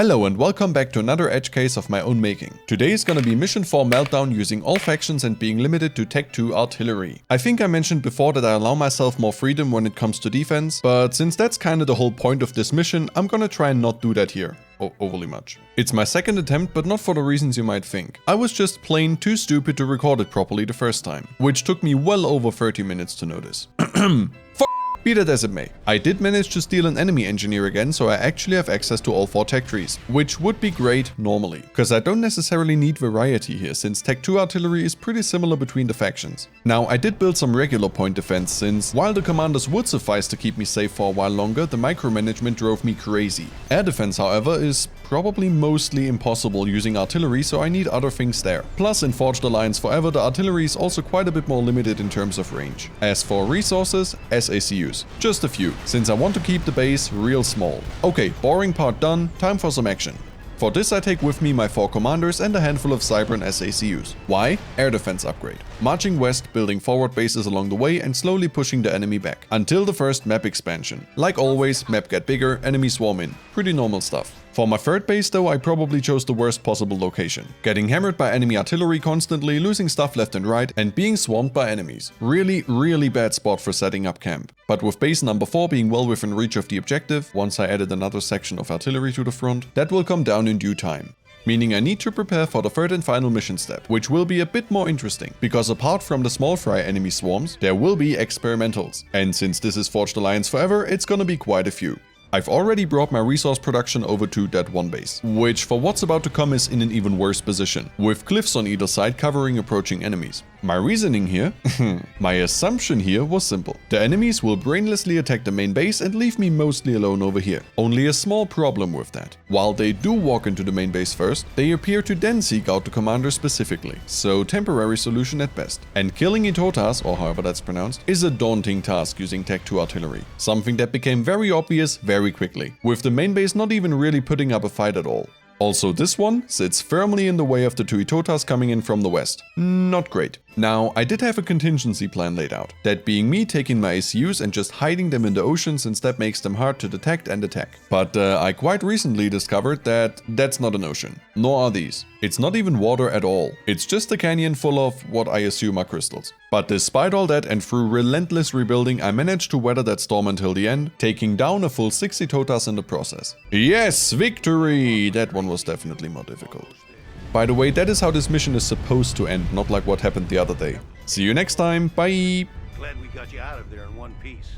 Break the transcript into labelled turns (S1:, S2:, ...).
S1: Hello and welcome back to another edge case of my own making. Today is gonna be mission 4 Meltdown using all factions and being limited to Tech 2 artillery. I think I mentioned before that I allow myself more freedom when it comes to defense, but since that's kinda the whole point of this mission, I'm gonna try and not do that here. Overly much. It's my second attempt, but not for the reasons you might think. I was just plain too stupid to record it properly the first time, which took me well over 30 minutes to notice. Be that as it may, I did manage to steal an enemy engineer again, so I actually have access to all 4 tech trees, which would be great normally, because I don't necessarily need variety here, since Tech 2 artillery is pretty similar between the factions. Now, I did build some regular point defense, since while the commanders would suffice to keep me safe for a while longer, the micromanagement drove me crazy. Air defense, however, is probably mostly impossible using artillery, so I need other things there. Plus, in Forged Alliance Forever, the artillery is also quite a bit more limited in terms of range. As for resources, SACUs. Just a few, since I want to keep the base real small. Okay, boring part done, time for some action. For this I take with me my 4 commanders and a handful of Cybran SACUs. Why? Air defense upgrade. Marching west, building forward bases along the way and slowly pushing the enemy back. Until the first map expansion. Like always, map get bigger, enemy swarm in. Pretty normal stuff. For my third base though, I probably chose the worst possible location. Getting hammered by enemy artillery constantly, losing stuff left and right, and being swarmed by enemies. Really bad spot for setting up camp. But with base number 4 being well within reach of the objective, once I added another section of artillery to the front, that will come down in due time. Meaning I need to prepare for the third and final mission step, which will be a bit more interesting, because apart from the small fry enemy swarms, there will be experimentals. And since this is Forged Alliance Forever, it's gonna be quite a few. I've already brought my resource production over to that one base, which for what's about to come is in an even worse position, with cliffs on either side covering approaching enemies. My reasoning here? My assumption here was simple. The enemies will brainlessly attack the main base and leave me mostly alone over here. Only a small problem with that. While they do walk into the main base first, they appear to then seek out the commander specifically, so temporary solution at best. And killing Itotas, or however that's pronounced, is a daunting task using Tech 2 artillery. Something that became very obvious very quickly, with the main base not even really putting up a fight at all. Also, this one sits firmly in the way of the 2 Itotas coming in from the west. Not great. Now, I did have a contingency plan laid out, that being me taking my ACUs and just hiding them in the ocean since that makes them hard to detect and attack. But I quite recently discovered that that's not an ocean, nor are these. It's not even water at all. It's just a canyon full of what I assume are crystals. But despite all that and through relentless rebuilding, I managed to weather that storm until the end, taking down a full 6 Itotas in the process. Yes, victory! That one was definitely more difficult. By the way, that is how this mission is supposed to end, not like what happened the other day. See you next time, bye!
S2: Glad we got you out of there in one piece.